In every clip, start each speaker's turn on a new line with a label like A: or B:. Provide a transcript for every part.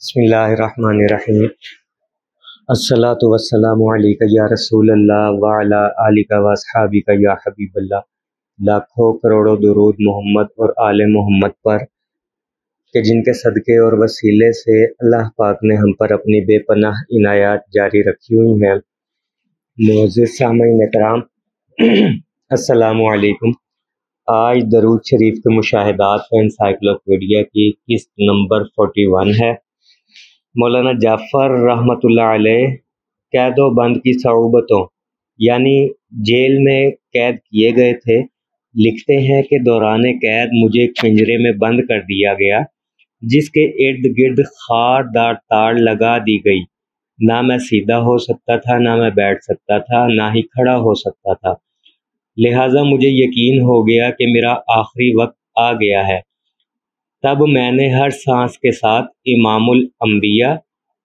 A: بسم اللہ الرحمن الرحیم۔ الصلاۃ والسلام علیک یا رسول اللہ وعلی آلک و اصحابک یا حبیب اللہ۔ لاکھوں کروڑوں درود محمد اور آل محمد پر کہ جن کے صدقے اور وسیلے سے اللہ پاک نے ہم پر اپنی بے پناہ عنایات جاری رکھی ہوئی ہیں۔ معزز سامعین کرام، السلام علیکم۔ آج درود شریف کے مشاہدات کا انسائکلوپیڈیا کی قسط نمبر 41 ہے۔ مولانا جعفر رحمۃ اللہ علیہ قید و بند کی صعوبتوں یعنی جیل میں قید کیے گئے تھے، لکھتے ہیں کہ دوران قید مجھے ایک پنجرے میں بند کر دیا گیا جس کے ارد گرد خار دار تار لگا دی گئی۔ نہ میں سیدھا ہو سکتا تھا، نہ میں بیٹھ سکتا تھا، نہ ہی کھڑا ہو سکتا تھا۔ لہٰذا مجھے یقین ہو گیا کہ میرا آخری وقت آ گیا ہے۔ تب میں نے ہر سانس کے ساتھ امام الانبیاء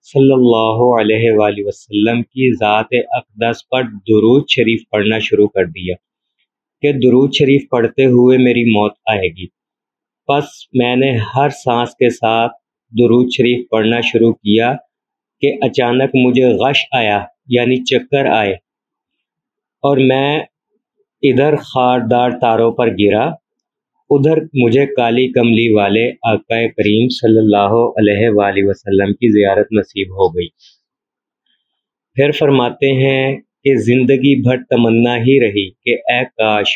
A: صلی اللہ علیہ وآلہ وسلم کی ذات اقدس پر درود شریف پڑھنا شروع کر دیا کہ درود شریف پڑھتے ہوئے میری موت آئے گی۔ پس میں نے ہر سانس کے ساتھ درود شریف پڑھنا شروع کیا کہ اچانک مجھے غش آیا یعنی چکر آئے اور میں ادھر خاردار تاروں پر گرا، ادھر مجھے کالی کملی والے آقا کریم صلی اللہ علیہ وآلہ وسلم کی زیارت نصیب ہو گئی۔ پھر فرماتے ہیں کہ زندگی بھر تمنا ہی رہی کہ اے کاش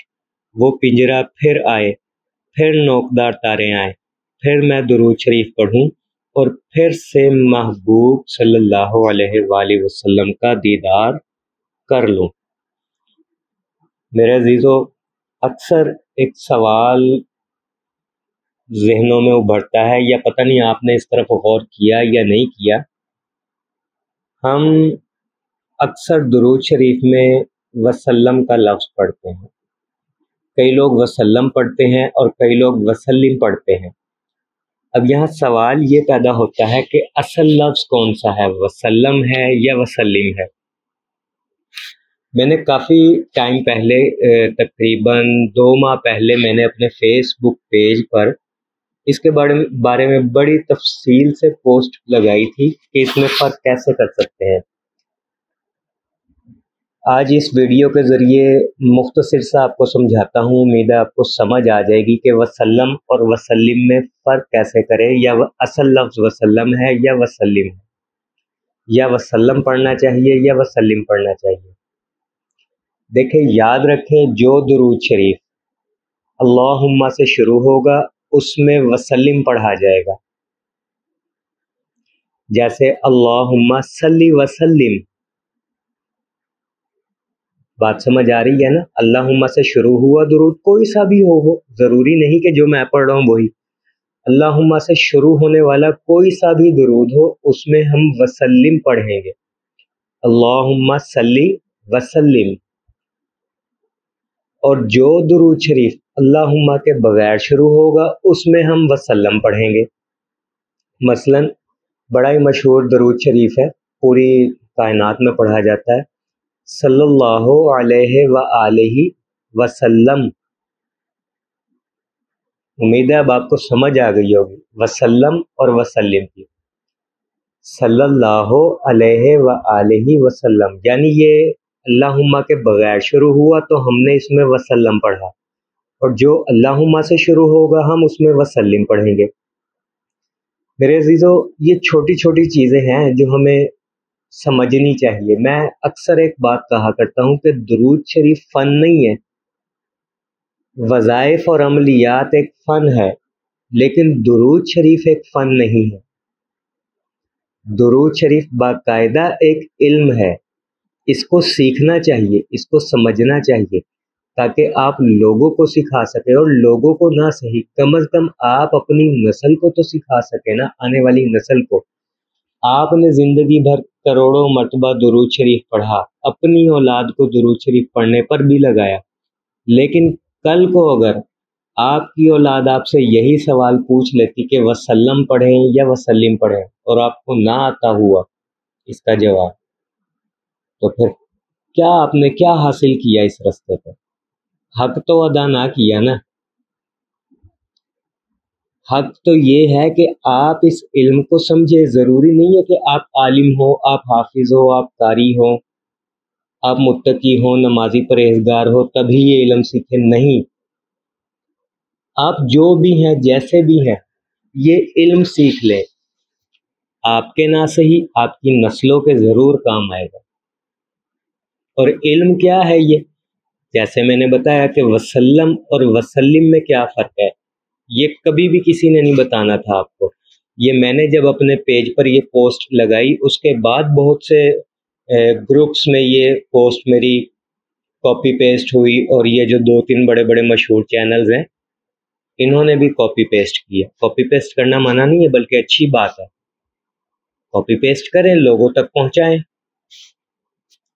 A: وہ پنجرہ پھر آئے، پھر نوکدار تاریں آئیں، پھر میں درود شریف پڑھوں اور پھر سے محبوب صلی اللہ علیہ وآلہ وسلم کا دیدار کر لوں۔ میرے عزیزو، اکثر ایک سوال ذہنوں میں ابھرتا ہے، یا پتہ نہیں آپ نے اس طرف غور کیا یا نہیں کیا۔ ہم اکثر درود شریف میں وسلم کا لفظ پڑھتے ہیں، کئی لوگ وسلم پڑھتے ہیں اور کئی لوگ وسلم پڑھتے ہیں۔ اب یہاں سوال یہ پیدا ہوتا ہے کہ اصل لفظ کون سا ہے، وسلم ہے یا وسلم ہے؟ میں نے کافی ٹائم پہلے تقریباً 2 ماہ پہلے میں نے اپنے فیس بک پیج پر اس کے بارے میں بڑی تفصیل سے پوسٹ لگائی تھی کہ اس میں فرق کیسے کر سکتے ہیں۔ آج اس ویڈیو کے ذریعے مختصر سا آپ کو سمجھاتا ہوں، امید ہے آپ کو سمجھ آ جائے گی کہ وسلم اور وسلم میں فرق کیسے کرے، یا اصل لفظ وسلم ہے یا وسلم ہے، یا وسلم پڑھنا چاہیے یا وسلم پڑھنا چاہیے۔ دیکھیں، یاد رکھیں، جو درود شریف اللہم سے شروع ہوگا اس میں وسلم پڑھا جائے گا، جیسے اللہم صلی وسلم۔ بات سمجھ آ رہی ہے نا؟ اللہم سے شروع ہوا درود کوئی سا بھی ہو، ضروری نہیں کہ جو میں پڑھ رہا ہوں وہی۔ اللہم سے شروع ہونے والا کوئی سا بھی درود ہو، اس میں ہم وسلم پڑھیں گے، اللہم صلی وسلم۔ اور جو درود شریف اللہم کے بغیر شروع ہوگا اس میں ہم وسلم پڑھیں گے۔ مثلا بڑا ہی مشہور درود شریف ہے، پوری کائنات میں پڑھا جاتا ہے، صلی اللہ علیہ وآلہ وسلم۔ امید ہے اب آپ کو سمجھ آ گئی ہوگی وسلم اور وسلم کی۔ صلی اللہ علیہ وآلہ وسلم یعنی یہ اللہم کے بغیر شروع ہوا تو ہم نے اس میں وسلم پڑھا، اور جو اللہم سے شروع ہوگا ہم اس میں وسلم پڑھیں گے۔ میرے عزیزو، یہ چھوٹی چھوٹی چیزیں ہیں جو ہمیں سمجھنی چاہیے۔ میں اکثر ایک بات کہا کرتا ہوں کہ درود شریف فن نہیں ہے، وظائف اور عملیات ایک فن ہے، لیکن درود شریف ایک فن نہیں ہے۔ درود شریف باقاعدہ ایک علم ہے، اس کو سیکھنا چاہیے، اس کو سمجھنا چاہیے، تاکہ آپ لوگوں کو سکھا سکیں، اور لوگوں کو نہ صحیح کم از کم آپ اپنی نسل کو تو سکھا سکیں نا، آنے والی نسل کو۔ آپ نے زندگی بھر کروڑوں مرتبہ درود شریف پڑھا، اپنی اولاد کو درود شریف پڑھنے پر بھی لگایا، لیکن کل کو اگر آپ کی اولاد آپ سے یہی سوال پوچھ لیتی کہ وسلم پڑھیں یا وسلم پڑھیں، اور آپ کو نہ آتا ہوا اس کا جواب، تو پھر کیا آپ نے کیا حاصل کیا اس رستے پر؟ حق تو ادا نہ کیا نا۔ حق تو یہ ہے کہ آپ اس علم کو سمجھے. ضروری نہیں ہے کہ آپ عالم ہو، آپ حافظ ہو، آپ قاری ہو، آپ متقی ہو، نمازی پرہیزگار ہو تبھی یہ علم سیکھیں. نہیں، آپ جو بھی ہیں، جیسے بھی ہیں، یہ علم سیکھ لیں. آپ کے نہ صحیح، آپ کی نسلوں کے ضرور کام آئے گا. اور علم کیا ہے یہ؟ جیسے میں نے بتایا کہ وسلم اور وسلم میں کیا فرق ہے، یہ کبھی بھی کسی نے نہیں بتانا تھا آپ کو. یہ میں نے جب اپنے پیج پر یہ پوسٹ لگائی، اس کے بعد بہت سے گروپس میں یہ پوسٹ میری کاپی پیسٹ ہوئی، اور یہ جو 2-3 بڑے بڑے مشہور چینلز ہیں انہوں نے بھی کاپی پیسٹ کیا. کاپی پیسٹ کرنا منع نہیں ہے، بلکہ اچھی بات ہے. کاپی پیسٹ کریں، لوگوں تک پہنچائیں،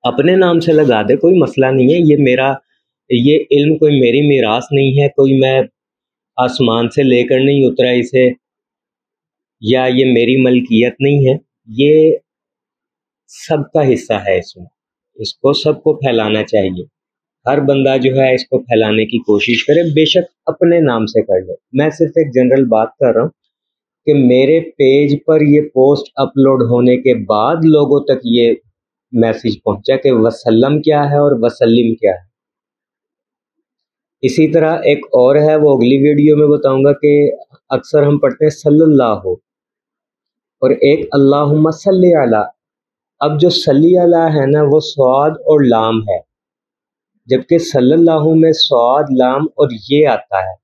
A: اپنے نام سے لگا دے، کوئی مسئلہ نہیں ہے. یہ علم کوئی میری میراث نہیں ہے، کوئی میں آسمان سے لے کر نہیں اترا اسے، یا یہ میری ملکیت نہیں ہے. یہ سب کا حصہ ہے. اس کو سب کو پھیلانا چاہیے. ہر بندہ جو ہے اس کو پھیلانے کی کوشش کرے، بے شک اپنے نام سے کر لے. میں صرف ایک جنرل بات کر رہا ہوں کہ میرے پیج پر یہ پوسٹ اپلوڈ ہونے کے بعد لوگوں تک یہ میسیج پہنچا کہ وسلم کیا ہے اور وسلم کیا ہے. اسی طرح ایک اور ہے، وہ اگلی ویڈیو میں بتاؤں گا کہ اکثر ہم پڑھتے ہیں صلی اللہ، اور ایک اللہم صلی علی. اب جو صلی علی ہے نا، وہ صاد اور لام ہے، جبکہ صلی اللہ میں صاد، لام اور یہ آتا ہے.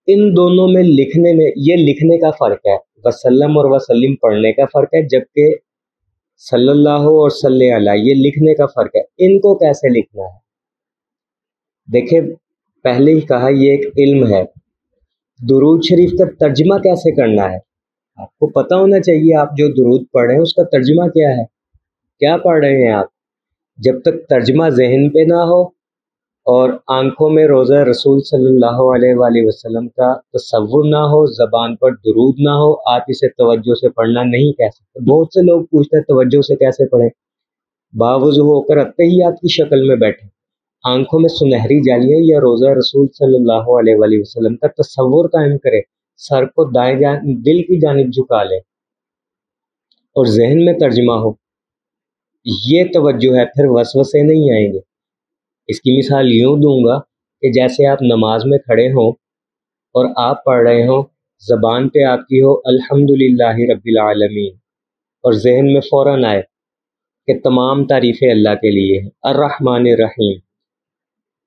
A: ان دونوں میں لکھنے میں، یہ لکھنے کا فرق ہے. وسلم اور وسلم پڑھنے کا فرق ہے، جبکہ صلی اللہ اور صلی علی یہ لکھنے کا فرق ہے. ان کو کیسے لکھنا ہے؟ دیکھیں، پہلے ہی کہا یہ ایک علم ہے. درود شریف کا ترجمہ کیسے کرنا ہے آپ کو پتہ ہونا چاہیے. آپ جو درود پڑھ رہے ہیں اس کا ترجمہ کیا ہے، کیا پڑھ رہے ہیں آپ. جب تک ترجمہ ذہن پہ نہ ہو اور آنکھوں میں روضہ رسول صلی اللہ علیہ وآلہ وسلم کا تصور نہ ہو، زبان پر درود نہ ہو، آپ اسے توجہ سے پڑھنا نہیں کہہ سکتے. بہت سے لوگ پوچھتے ہیں توجہ سے کیسے پڑھیں. باوضو ہو کر اتحیات کی شکل میں بیٹھے، آنکھوں میں سنہری جالیاں یا روضہ رسول صلی اللہ علیہ وآلہ وسلم کا تصور قائم کرے، سر کو دائیں دل کی جانب جھکا لے اور ذہن میں ترجمہ ہو. یہ توجہ ہے، پھر وسوسے نہیں آئیں گے. اس کی مثال یوں دوں گا کہ جیسے آپ نماز میں کھڑے ہوں اور آپ پڑھ رہے ہوں، زبان پہ آپ کی ہو الحمدللہ رب العالمین، اور ذہن میں فوراً آئے کہ تمام تعریفیں اللہ کے لیے ہیں، الرحمن الرحیم،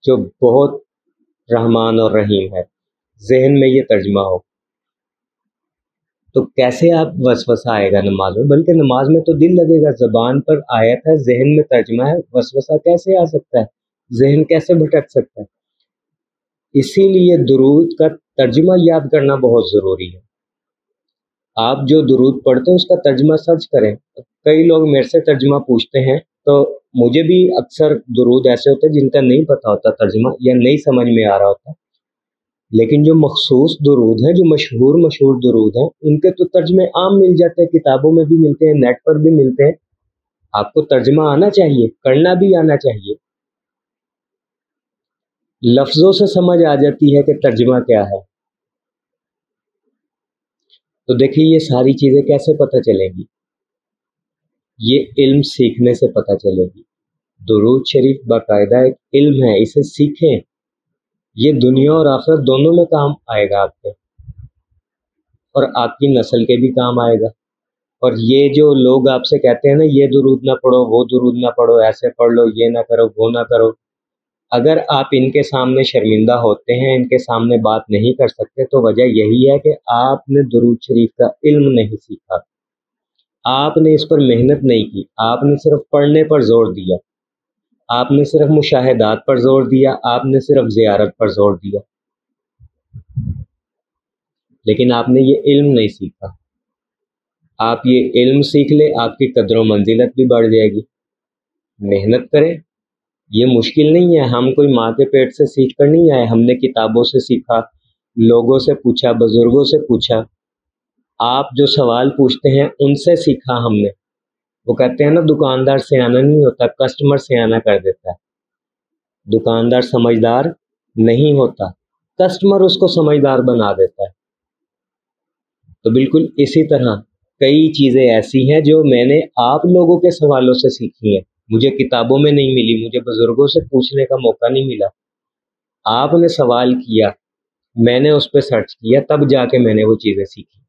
A: جو بہت رحمان اور رحیم ہے. ذہن میں یہ ترجمہ ہو تو کیسے آپ وسوسہ آئے گا نماز میں؟ بلکہ نماز میں تو دل لگے گا. زبان پر آیت ہے، ذہن میں ترجمہ ہے، وسوسہ کیسے آ سکتا ہے؟ ذہن کیسے بھٹک سکتا ہے؟ اسی لیے درود کا ترجمہ یاد کرنا بہت ضروری ہے. آپ جو درود پڑھتے ہیں اس کا ترجمہ سرچ کریں. کئی لوگ میرے سے ترجمہ پوچھتے ہیں، تو مجھے بھی اکثر درود ایسے ہوتے ہیں جن کا نہیں پتہ ہوتا ترجمہ، یا نہیں سمجھ میں آ رہا ہوتا. لیکن جو مخصوص درود ہیں، جو مشہور درود ہیں، ان کے تو ترجمے عام مل جاتے ہیں، کتابوں میں بھی ملتے ہیں، نیٹ پر بھی ملتے ہیں. آپ کو ترجمہ آنا چاہیے، کرنا بھی آنا چاہیے. لفظوں سے سمجھ آ جاتی ہے کہ ترجمہ کیا ہے. تو دیکھیے یہ ساری چیزیں کیسے پتہ چلیں گی؟ یہ علم سیکھنے سے پتہ چلے گی. درود شریف باقاعدہ ایک علم ہے، اسے سیکھیں. یہ دنیا اور آخرت دونوں میں کام آئے گا آپ کے، اور آپ کی نسل کے بھی کام آئے گا. اور یہ جو لوگ آپ سے کہتے ہیں نا یہ درود نہ پڑھو، وہ درود نہ پڑھو، ایسے پڑھ لو، یہ نہ کرو، وہ نہ کرو، اگر آپ ان کے سامنے شرمندہ ہوتے ہیں، ان کے سامنے بات نہیں کر سکتے، تو وجہ یہی ہے کہ آپ نے درود شریف کا علم نہیں سیکھا. آپ نے اس پر محنت نہیں کی. آپ نے صرف پڑھنے پر زور دیا، آپ نے صرف مشاہدات پر زور دیا، آپ نے صرف زیارت پر زور دیا، لیکن آپ نے یہ علم نہیں سیکھا. آپ یہ علم سیکھ لیں، آپ کی قدر و منزلت بھی بڑھ جائے گی. محنت کریں، یہ مشکل نہیں ہے. ہم کوئی ماں کے پیٹ سے سیکھ کر نہیں آئے، ہم نے کتابوں سے سیکھا، لوگوں سے پوچھا، بزرگوں سے پوچھا. آپ جو سوال پوچھتے ہیں ان سے سیکھا ہم نے. وہ کہتے ہیں نا دکاندار سیانا نہیں ہوتا، کسٹمر سیانا کر دیتا ہے. دکاندار سمجھدار نہیں ہوتا، کسٹمر اس کو سمجھدار بنا دیتا ہے. تو بالکل اسی طرح کئی چیزیں ایسی ہیں جو میں نے آپ لوگوں کے سوالوں سے سیکھی ہیں، مجھے کتابوں میں نہیں ملی، مجھے بزرگوں سے پوچھنے کا موقع نہیں ملا۔ آپ نے سوال کیا، میں نے اس پہ سرچ کیا، تب جا کے میں نے وہ چیزیں سیکھی۔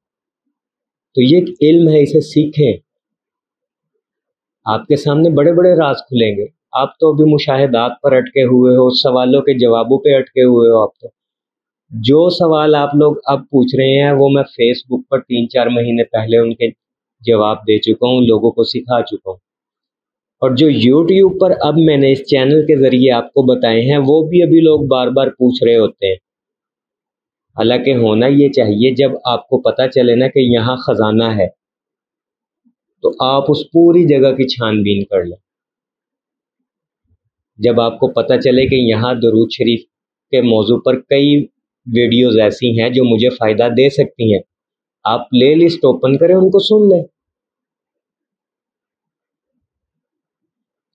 A: تو یہ ایک علم ہے، اسے سیکھیں۔ آپ کے سامنے بڑے بڑے راز کھلیں گے۔ آپ تو ابھی مشاہدات پر اٹکے ہوئے ہو، سوالوں کے جوابوں پہ اٹکے ہوئے ہو۔ آپ تو جو سوال آپ لوگ اب پوچھ رہے ہیں وہ میں فیس بک پر 3-4 مہینے پہلے ان کے جواب دے چکا ہوں، لوگوں کو سکھا چکا ہوں۔ اور جو یوٹیوب پر اب میں نے اس چینل کے ذریعے آپ کو بتائے ہیں وہ بھی ابھی لوگ بار بار پوچھ رہے ہوتے ہیں۔ حالانکہ ہونا یہ چاہیے، جب آپ کو پتہ چلے نا کہ یہاں خزانہ ہے تو آپ اس پوری جگہ کی چھان بین کر لیں۔ جب آپ کو پتہ چلے کہ یہاں درود شریف کے موضوع پر کئی ویڈیوز ایسی ہیں جو مجھے فائدہ دے سکتی ہیں، آپ پلے لسٹ اوپن کریں، ان کو سن لیں۔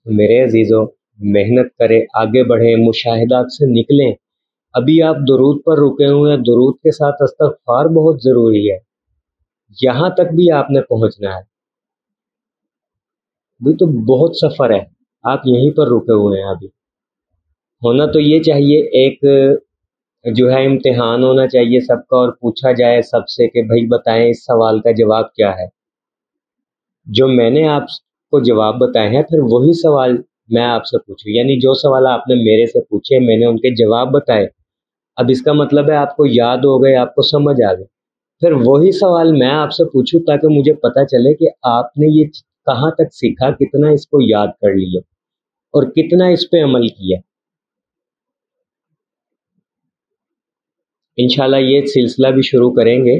A: میرے عزیزوں، محنت کریں، آگے بڑھیں، مشاہدات سے نکلیں۔ ابھی آپ درود پر رکے ہوئے ہیں، درود کے ساتھ استغفار بہت ضروری ہے۔ یہاں تک بھی آپ نے پہنچنا ہے، بھی تو بہت سفر ہے، آپ یہیں پر رکے ہوئے ہیں۔ ابھی ہونا تو یہ چاہیے، ایک جو ہے امتحان ہونا چاہیے سب کا، اور پوچھا جائے سب سے کہ بھائی بتائیں اس سوال کا جواب کیا ہے۔ جو میں نے آپ کو جواب بتائے ہیں پھر وہی سوال میں آپ سے پوچھوں، یعنی جو سوال آپ نے میرے سے پوچھے میں نے ان کے جواب بتائے۔ اب اس کا مطلب ہے آپ کو یاد ہو گئے، آپ کو سمجھ آ گئے۔ پھر وہی سوال میں آپ سے پوچھوں تاکہ مجھے پتہ چلے کہ آپ نے یہ کہاں تک سیکھا، کتنا اس کو یاد کر لیا اور کتنا اس پہ عمل کیا۔ انشاءاللہ یہ سلسلہ بھی شروع کریں گے۔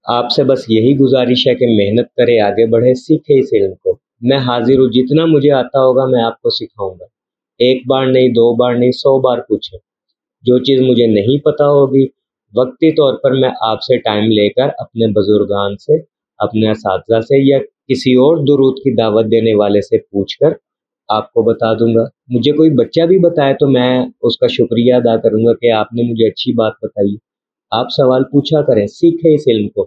A: آپ سے بس یہی گزارش ہے کہ محنت کرے، آگے بڑھے، سیکھے اس علم کو۔ میں حاضر ہوں، جتنا مجھے آتا ہوگا میں آپ کو سکھاؤں گا۔ ایک بار نہیں، 2 بار نہیں، 100 بار پوچھیں۔ جو چیز مجھے نہیں پتہ ہوگی وقتی طور پر میں آپ سے ٹائم لے کر اپنے بزرگان سے، اپنے اساتذہ سے یا کسی اور درود کی دعوت دینے والے سے پوچھ کر آپ کو بتا دوں گا۔ مجھے کوئی بچہ بھی بتائے تو میں اس کا شکریہ ادا کروں گا کہ آپ نے مجھے اچھی بات بتائی۔ آپ سوال پوچھا کریں، سیکھیں اس علم کو۔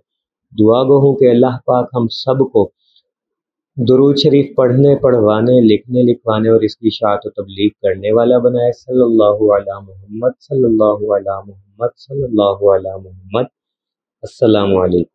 A: دعا گو ہوں کہ اللہ پاک ہم سب کو درود شریف پڑھنے، پڑھوانے، لکھنے، لکھوانے اور اس کی اشاعت و تبلیغ کرنے والا بنائے۔ صلی اللہ علی محمد، صلی اللہ علی محمد، صلی اللہ علی محمد۔ السلام علیکم۔